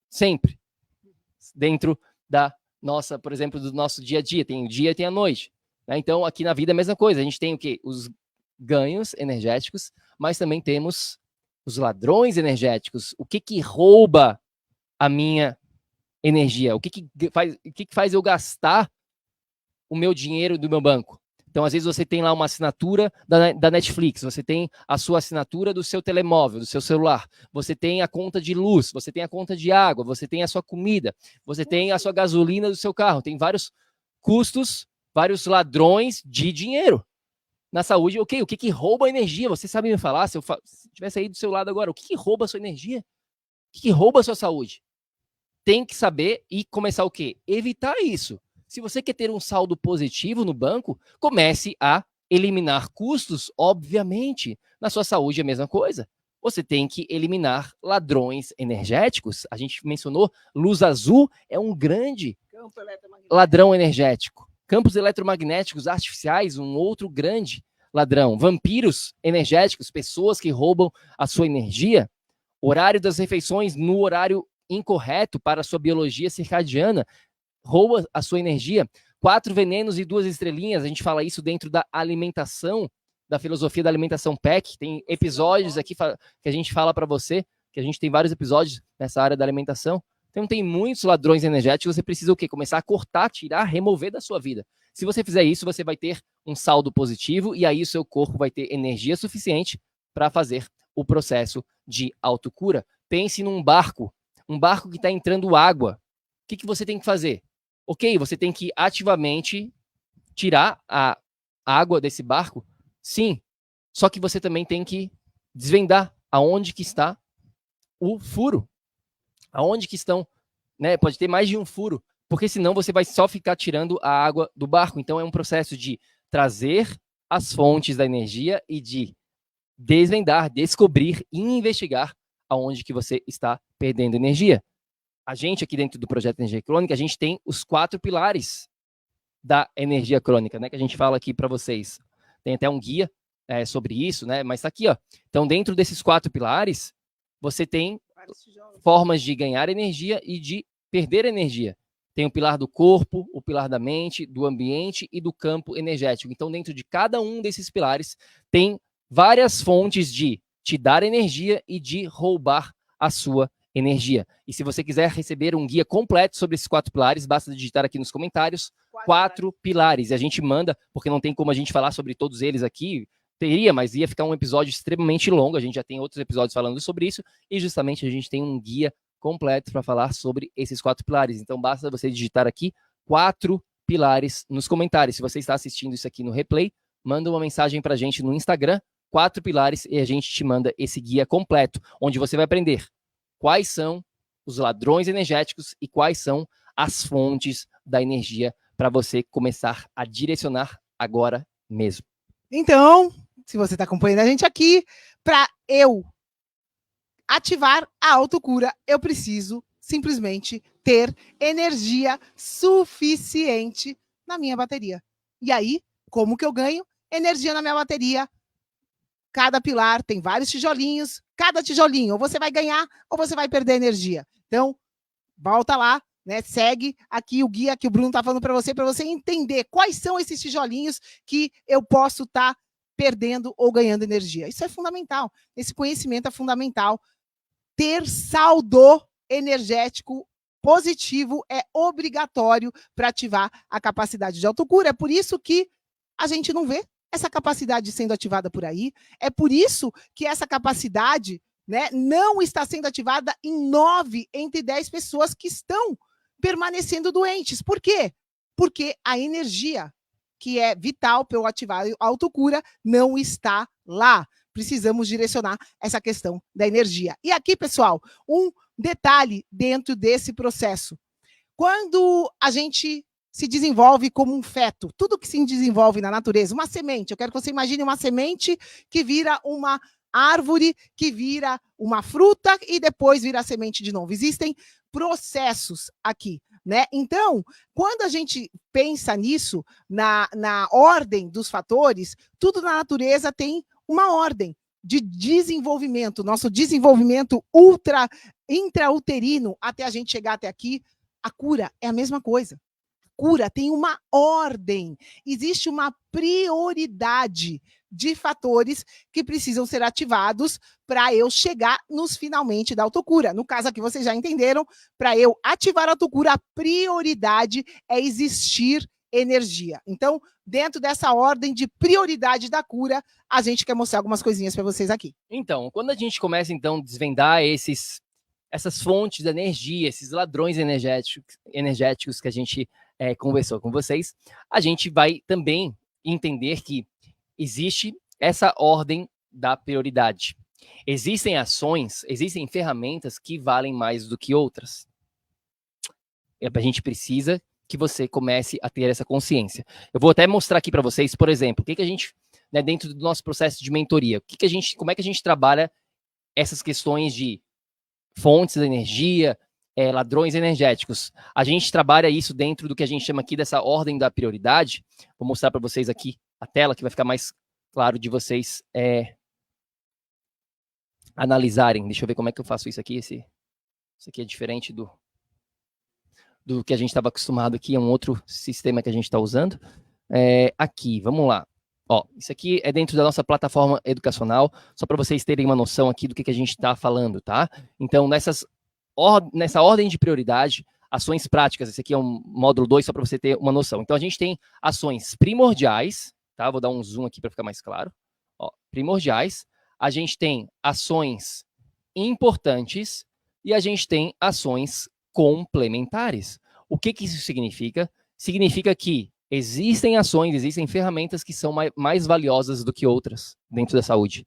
Sempre. Dentro da nossa, por exemplo, do nosso dia a dia. Tem o dia e tem a noite. Né? Então, aqui na vida é a mesma coisa. A gente tem o quê? Os ganhos energéticos, mas também temos os ladrões energéticos. O que rouba a minha energia? O que faz eu gastar o meu dinheiro do meu banco? Então, às vezes, você tem lá uma assinatura da Netflix, você tem a sua assinatura do seu telemóvel, do seu celular, você tem a conta de luz, você tem a conta de água, você tem a sua comida, você tem a sua gasolina do seu carro, tem vários custos, vários ladrões de dinheiro. Na saúde, ok, o que rouba a energia? Você sabe me falar, se eu tivesse aí do seu lado agora, o que rouba a sua energia? O que rouba a sua saúde? Tem que saber e começar o quê? Evitar isso. Se você quer ter um saldo positivo no banco, comece a eliminar custos, obviamente. Na sua saúde é a mesma coisa. Você tem que eliminar ladrões energéticos. A gente mencionou, luz azul é um grande ladrão energético. Campos eletromagnéticos artificiais, um outro grande ladrão. Vampiros energéticos, pessoas que roubam a sua energia. Horário das refeições no horário incorreto para a sua biologia circadiana, rouba a sua energia. 4 venenos e 2 estrelinhas, a gente fala isso dentro da alimentação, da filosofia da alimentação PEC. Tem episódios aqui que a gente fala para você, que a gente tem vários episódios nessa área da alimentação. Então tem muitos ladrões energéticos, você precisa o quê? Começar a cortar, tirar, remover da sua vida. Se você fizer isso, você vai ter um saldo positivo e aí o seu corpo vai ter energia suficiente para fazer o processo de autocura. Pense num barco que está entrando água. O que você tem que fazer? Ok, você tem que ativamente tirar a água desse barco? Sim. Só que você também tem que desvendar aonde que está o furo. Aonde que estão, né? Pode ter mais de um furo porque senão você vai só ficar tirando a água do barco. Então é um processo de trazer as fontes da energia e de desvendar, descobrir e investigar aonde que você está perdendo energia. A gente aqui dentro do projeto Energia Crônica, a gente tem os 4 pilares da energia crônica, né, que a gente fala aqui para vocês. Tem até um guia sobre isso, né, mas está aqui, ó. Então, dentro desses 4 pilares, você tem formas de ganhar energia e de perder energia. Tem o pilar do corpo, o pilar da mente, do ambiente e do campo energético. Então, dentro de cada um desses pilares, tem várias fontes de te dar energia e de roubar a sua energia. E se você quiser receber um guia completo sobre esses 4 pilares, basta digitar aqui nos comentários 4 pilares. E a gente manda, porque não tem como a gente falar sobre todos eles aqui, teria, mas ia ficar um episódio extremamente longo, a gente já tem outros episódios falando sobre isso, e justamente a gente tem um guia completo para falar sobre esses 4 pilares. Então basta você digitar aqui 4 pilares nos comentários. Se você está assistindo isso aqui no replay, manda uma mensagem para a gente no Instagram, 4 pilares, e a gente te manda esse guia completo, onde você vai aprender quais são os ladrões energéticos e quais são as fontes da energia para você começar a direcionar agora mesmo. Então, se você está acompanhando a gente aqui, para eu ativar a autocura, eu preciso simplesmente ter energia suficiente na minha bateria. E aí, como que eu ganho energia na minha bateria? Cada pilar tem vários tijolinhos, cada tijolinho ou você vai ganhar ou você vai perder energia. Então, volta lá, né? Segue aqui o guia que o Bruno está falando para você entender quais são esses tijolinhos que eu posso estar perdendo ou ganhando energia. Isso é fundamental. Esse conhecimento é fundamental. Ter saldo energético positivo é obrigatório para ativar a capacidade de autocura. É por isso que a gente não vê essa capacidade sendo ativada por aí. É por isso que essa capacidade, né, não está sendo ativada em 9 entre 10 pessoas que estão permanecendo doentes. Por quê? Porque a energia que é vital para eu ativar a autocura não está lá. Precisamos direcionar essa questão da energia. E aqui, pessoal, um detalhe dentro desse processo. Quando a gente se desenvolve como um feto, tudo que se desenvolve na natureza, uma semente, eu quero que você imagine uma semente que vira uma árvore, que vira uma fruta e depois vira semente de novo. Existem processos aqui, né? Então, quando a gente pensa nisso, na ordem dos fatores, tudo na natureza tem uma ordem de desenvolvimento, nosso desenvolvimento intrauterino até a gente chegar até aqui. A cura é a mesma coisa. Cura tem uma ordem, existe uma prioridade de fatores que precisam ser ativados para eu chegar nos finalmente da autocura. No caso aqui, vocês já entenderam, para eu ativar a autocura, a prioridade é existir energia. Então, dentro dessa ordem de prioridade da cura, a gente quer mostrar algumas coisinhas para vocês aqui. Então, quando a gente começa, então, a desvendar essas fontes de energia, esses ladrões energéticos que a gente conversou com vocês, a gente vai também entender que existe essa ordem da prioridade. Existem ações, existem ferramentas que valem mais do que outras. A gente precisa que você comece a ter essa consciência. Eu vou até mostrar aqui para vocês, por exemplo, o que a gente, né, dentro do nosso processo de mentoria, como é que a gente trabalha essas questões de fontes de energia, ladrões energéticos. A gente trabalha isso dentro do que a gente chama aqui dessa ordem da prioridade. Vou mostrar para vocês aqui a tela, que vai ficar mais claro de vocês analisarem. Deixa eu ver como é que eu faço isso aqui. Isso aqui é diferente do que a gente estava acostumado aqui, é um outro sistema que a gente está usando. Aqui, vamos lá. Ó, isso aqui é dentro da nossa plataforma educacional, só para vocês terem uma noção aqui do que a gente está falando, tá? Então, nessa ordem de prioridade, ações práticas, esse aqui é um módulo 2, só para você ter uma noção. Então, a gente tem ações primordiais, tá? Vou dar um zoom aqui para ficar mais claro. Ó, primordiais. A gente tem ações importantes e a gente tem ações complementares. O que isso significa? Significa que existem ações, existem ferramentas que são mais valiosas do que outras dentro da saúde.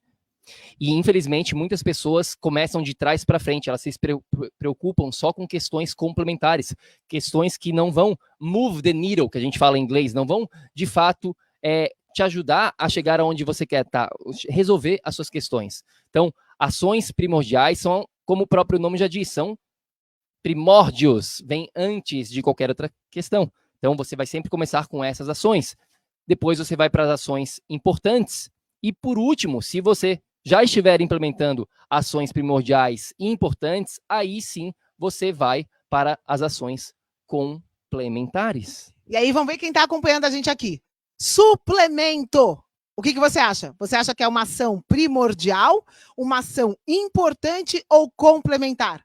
E, infelizmente, muitas pessoas começam de trás para frente, elas se preocupam só com questões complementares, questões que não vão move the needle, que a gente fala em inglês, não vão, de fato, te ajudar a chegar aonde você quer resolver as suas questões. Então, ações primordiais são, como o próprio nome já diz, são primórdios, vem antes de qualquer outra questão. Então, você vai sempre começar com essas ações. Depois você vai para as ações importantes. E, por último, se você já estiver implementando ações primordiais e importantes, aí sim você vai para as ações complementares. E aí, vamos ver quem está acompanhando a gente aqui. Suplemento. O que você acha? Você acha que é uma ação primordial, uma ação importante ou complementar?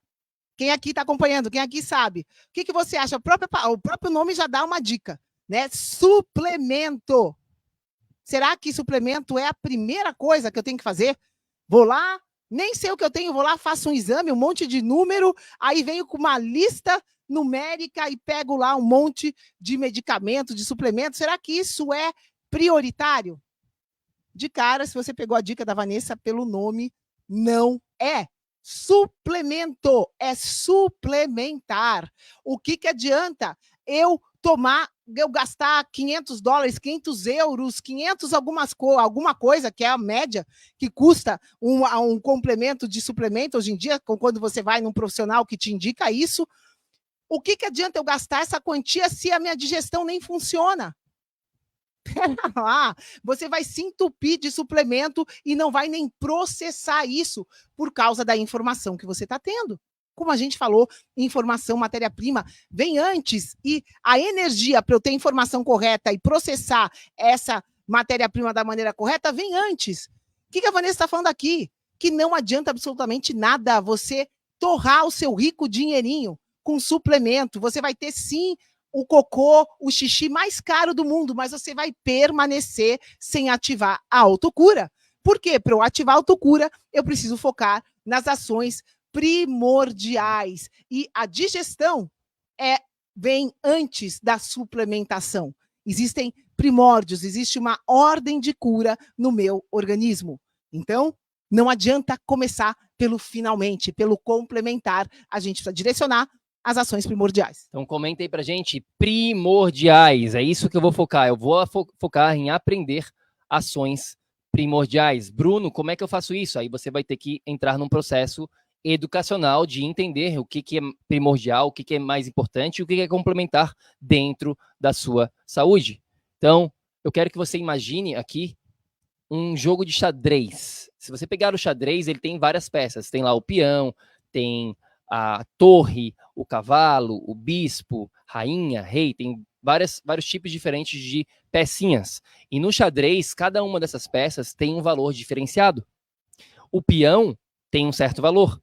Quem aqui está acompanhando? Quem aqui sabe? O que você acha? O próprio nome já dá uma dica, né? Suplemento. Será que suplemento é a primeira coisa que eu tenho que fazer? Vou lá, nem sei o que eu tenho, vou lá, faço um exame, um monte de número, aí venho com uma lista numérica e pego lá um monte de medicamentos, de suplementos. Será que isso é prioritário? De cara, se você pegou a dica da Vanessa pelo nome, não é. Suplemento é suplementar. O que adianta eu gastar $500, 500 euros, 500 alguma coisa, que é a média que custa um complemento de suplemento hoje em dia, quando você vai num profissional que te indica isso. O que adianta eu gastar essa quantia se a minha digestão nem funciona? Você vai se entupir de suplemento e não vai nem processar isso por causa da informação que você está tendo. Como a gente falou, informação, matéria-prima, vem antes. E a energia para eu ter informação correta e processar essa matéria-prima da maneira correta vem antes. O que a Vanessa está falando aqui? Que não adianta absolutamente nada você torrar o seu rico dinheirinho com suplemento. Você vai ter, sim, o cocô, o xixi mais caro do mundo, mas você vai permanecer sem ativar a autocura. Por quê? Para eu ativar a autocura, eu preciso focar nas ações primordiais. E a digestão vem antes da suplementação. Existem primórdios, existe uma ordem de cura no meu organismo. Então, não adianta começar pelo finalmente, pelo complementar. A gente precisa direcionar as ações primordiais. Então, comenta aí pra gente, primordiais, é isso que eu vou focar. Eu vou focar em aprender ações primordiais. Bruno, como é que eu faço isso? Aí você vai ter que entrar num processo educacional de entender o que é primordial, o que é mais importante e o que é complementar dentro da sua saúde. Então, eu quero que você imagine aqui um jogo de xadrez. Se você pegar o xadrez, ele tem várias peças. Tem lá o peão, tem a torre, o cavalo, o bispo, rainha, rei, tem vários tipos diferentes de pecinhas. E no xadrez, cada uma dessas peças tem um valor diferenciado. O peão tem um certo valor.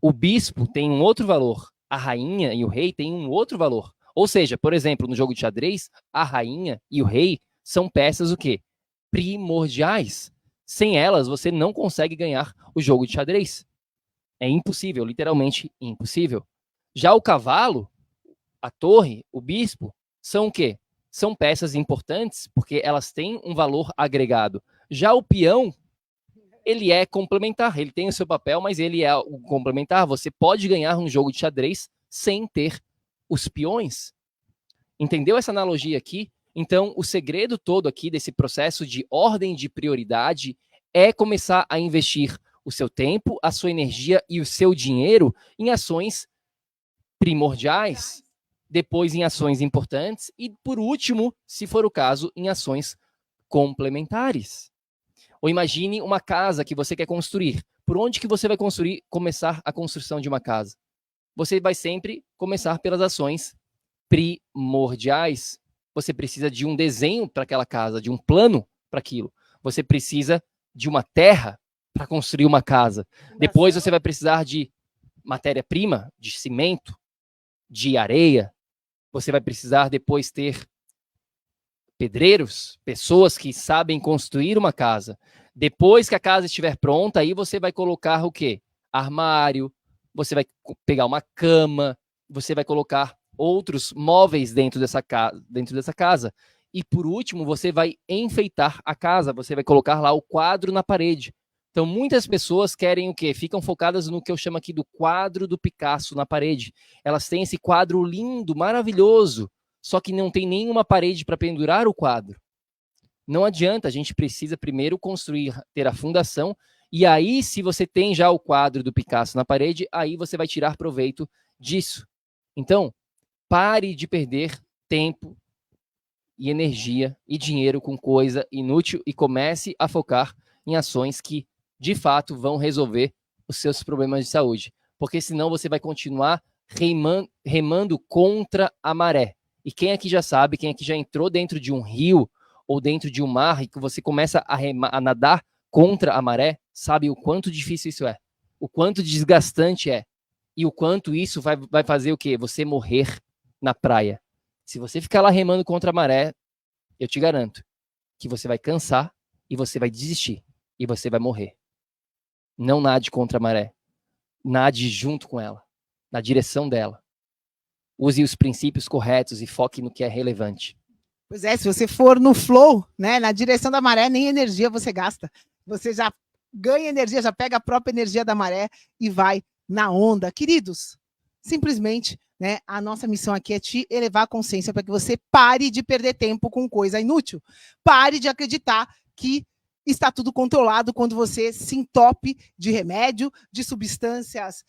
O bispo tem um outro valor. A rainha e o rei têm um outro valor. Ou seja, por exemplo, no jogo de xadrez, a rainha e o rei são peças o quê? Primordiais. Sem elas, você não consegue ganhar o jogo de xadrez. É impossível, literalmente impossível. Já o cavalo, a torre, o bispo, são o quê? São peças importantes porque elas têm um valor agregado. Já o peão, ele é complementar, ele tem o seu papel, mas ele é o complementar. Você pode ganhar um jogo de xadrez sem ter os peões. Entendeu essa analogia aqui? Então, o segredo todo aqui desse processo de ordem de prioridade é começar a investir o seu tempo, a sua energia e o seu dinheiro em ações primordiais, depois em ações importantes e, por último, se for o caso, em ações complementares. Ou imagine uma casa que você quer construir. Por onde que você vai começar a construção de uma casa? Você vai sempre começar pelas ações primordiais. Você precisa de um desenho para aquela casa, de um plano para aquilo. Você precisa de uma terra para construir uma casa. Depois você vai precisar de matéria-prima, de cimento, de areia. Você vai precisar depois ter pedreiros, pessoas que sabem construir uma casa. Depois que a casa estiver pronta, aí você vai colocar o quê? Armário, você vai pegar uma cama, você vai colocar outros móveis dentro dessa casa. E por último, você vai enfeitar a casa, você vai colocar lá o quadro na parede. Então, muitas pessoas querem o quê? Ficam focadas no que eu chamo aqui do quadro do Picasso na parede. Elas têm esse quadro lindo, maravilhoso, só que não tem nenhuma parede para pendurar o quadro. Não adianta, a gente precisa primeiro construir, ter a fundação, e aí, se você tem já o quadro do Picasso na parede, aí você vai tirar proveito disso. Então, pare de perder tempo e energia e dinheiro com coisa inútil e comece a focar em ações que, de fato, vão resolver os seus problemas de saúde. Porque senão você vai continuar remando contra a maré. E quem aqui já sabe, quem aqui já entrou dentro de um rio ou dentro de um mar e que você começa a nadar contra a maré, sabe o quanto difícil isso é, o quanto desgastante é e o quanto isso vai fazer o quê? Você morrer na praia. Se você ficar lá remando contra a maré, eu te garanto que você vai cansar e você vai desistir e você vai morrer. Não nade contra a maré. Nade junto com ela, na direção dela. Use os princípios corretos e foque no que é relevante. Pois é, se você for no flow, né, na direção da maré, nem energia você gasta. Você já ganha energia, já pega a própria energia da maré e vai na onda. Queridos, simplesmente, né, a nossa missão aqui é te elevar a consciência para que você pare de perder tempo com coisa inútil. Pare de acreditar que está tudo controlado quando você se entope de remédio, de substâncias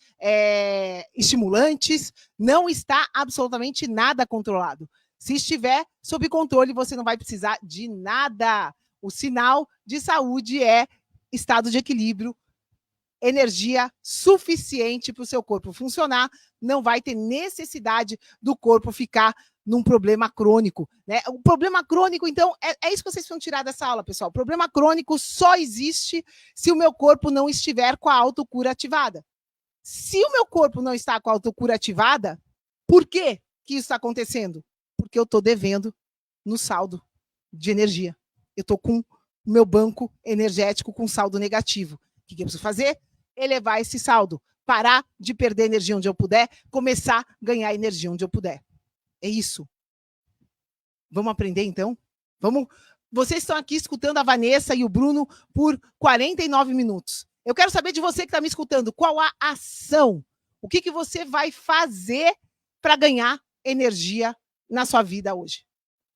estimulantes. Não está absolutamente nada controlado. Se estiver sob controle, você não vai precisar de nada. O sinal de saúde é estado de equilíbrio, energia suficiente para o seu corpo funcionar, não vai ter necessidade do corpo ficar num problema crônico, né? O problema crônico, então, é isso que vocês vão tirar dessa aula, pessoal. O problema crônico só existe se o meu corpo não estiver com a autocura ativada. Se o meu corpo não está com a autocura ativada, por que isso está acontecendo? Porque eu estou devendo no saldo de energia. Eu estou com o meu banco energético com saldo negativo. O que eu preciso fazer? Elevar esse saldo. Parar de perder energia onde eu puder, começar a ganhar energia onde eu puder. É isso. Vamos aprender, então? Vamos. Vocês estão aqui escutando a Vanessa e o Bruno por 49 minutos. Eu quero saber de você que está me escutando, qual a ação? O que você vai fazer para ganhar energia na sua vida hoje?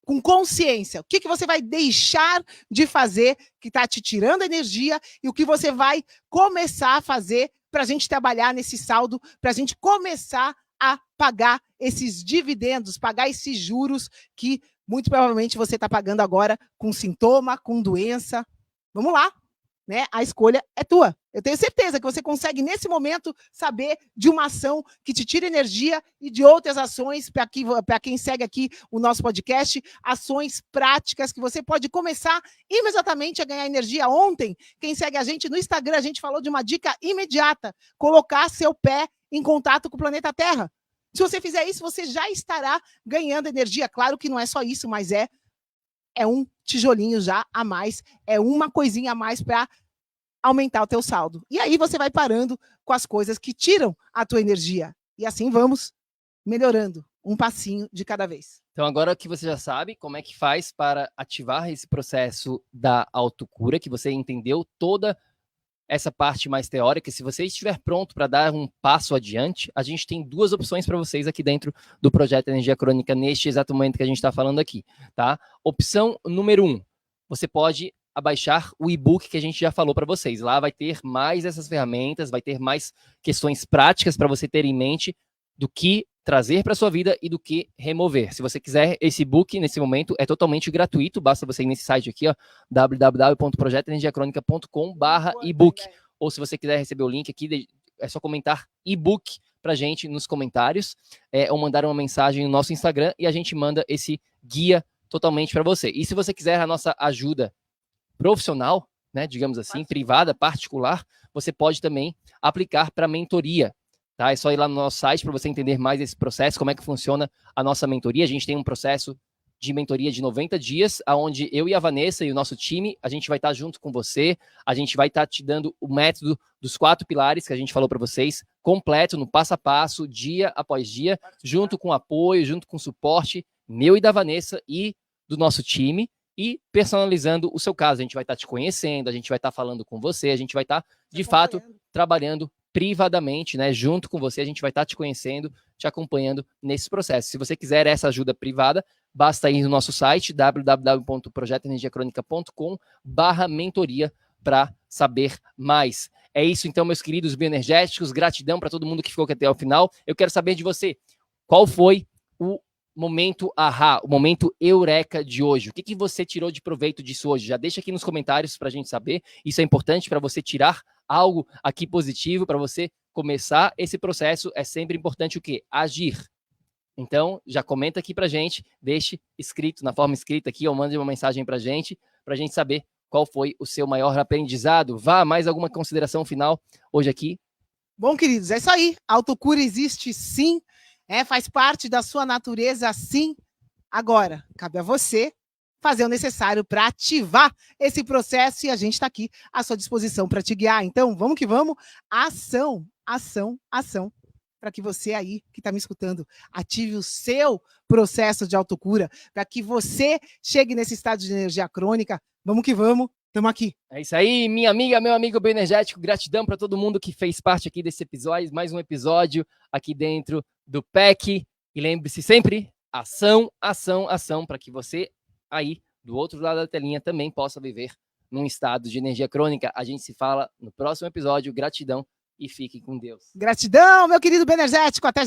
Com consciência. O que você vai deixar de fazer que está te tirando energia e o que você vai começar a fazer para a gente trabalhar nesse saldo, para a gente começar a pagar esses dividendos, pagar esses juros que muito provavelmente você está pagando agora com sintoma, com doença. Vamos lá, né? A escolha é tua. Eu tenho certeza que você consegue, nesse momento, saber de uma ação que te tira energia e de outras ações, para quem segue aqui o nosso podcast, ações práticas que você pode começar imediatamente a ganhar energia. Ontem, quem segue a gente no Instagram, a gente falou de uma dica imediata, colocar seu pé em contato com o planeta Terra. Se você fizer isso, você já estará ganhando energia. Claro que não é só isso, mas é um tijolinho já a mais, é uma coisinha a mais para aumentar o teu saldo. E aí você vai parando com as coisas que tiram a tua energia. E assim vamos melhorando, um passinho de cada vez. Então agora que você já sabe como é que faz para ativar esse processo da autocura, que você entendeu toda essa parte mais teórica, se você estiver pronto para dar um passo adiante, a gente tem duas opções para vocês aqui dentro do Projeto Energia Crônica, neste exato momento que a gente está falando aqui, tá? Opção número 1, você pode abaixar o e-book que a gente já falou para vocês. Lá vai ter mais essas ferramentas, vai ter mais questões práticas para você ter em mente do que trazer para sua vida e do que remover. Se você quiser, esse e-book, nesse momento, é totalmente gratuito, basta você ir nesse site aqui, ó, www.projetoenergiacronica.com/ebook. Ou se você quiser receber o link aqui, é só comentar e-book pra gente nos comentários, ou mandar uma mensagem no nosso Instagram e a gente manda esse guia totalmente para você. E se você quiser a nossa ajuda profissional, né, digamos assim, privada, particular, você pode também aplicar para mentoria. Tá? É só ir lá no nosso site para você entender mais esse processo, como é que funciona a nossa mentoria. A gente tem um processo de mentoria de 90 dias, onde eu e a Vanessa e o nosso time, a gente vai estar junto com você, a gente vai estar te dando o método dos 4 pilares que a gente falou para vocês, completo, no passo a passo, dia após dia, junto com apoio, junto com suporte meu e da Vanessa e do nosso time. e personalizando o seu caso. A gente vai estar te conhecendo, a gente vai estar falando com você, a gente vai estar, de fato, trabalhando privadamente, né? Junto com você, a gente vai estar te conhecendo, te acompanhando nesse processo. Se você quiser essa ajuda privada, basta ir no nosso site, www.projetoenergiacronica.com/mentoria, para saber mais. É isso então, meus queridos bioenergéticos. Gratidão para todo mundo que ficou aqui até o final. Eu quero saber de você, qual foi o momento ahá, o momento eureka de hoje? O que você tirou de proveito disso hoje? Já deixa aqui nos comentários para a gente saber. Isso é importante para você tirar algo aqui positivo, para você começar esse processo. É sempre importante o quê? Agir. Então, já comenta aqui para a gente, deixe escrito, na forma escrita aqui, ou mande uma mensagem para a gente saber qual foi o seu maior aprendizado. Vá, mais alguma consideração final hoje aqui? Bom, queridos, é isso aí. A autocura existe sim, faz parte da sua natureza sim. Agora, cabe a você fazer o necessário para ativar esse processo e a gente está aqui à sua disposição para te guiar. Então, vamos que vamos. Ação, ação, ação. Para que você aí, que está me escutando, ative o seu processo de autocura, para que você chegue nesse estado de energia crônica. Vamos que vamos, estamos aqui. É isso aí, minha amiga, meu amigo bioenergético. Gratidão para todo mundo que fez parte aqui desse episódio, mais um episódio aqui dentro do PEC. E lembre-se sempre, ação, ação, ação, para que você aí, do outro lado da telinha, também possa viver num estado de energia crônica. A gente se fala no próximo episódio. Gratidão e fiquem com Deus. Gratidão, meu querido bioenergético. Até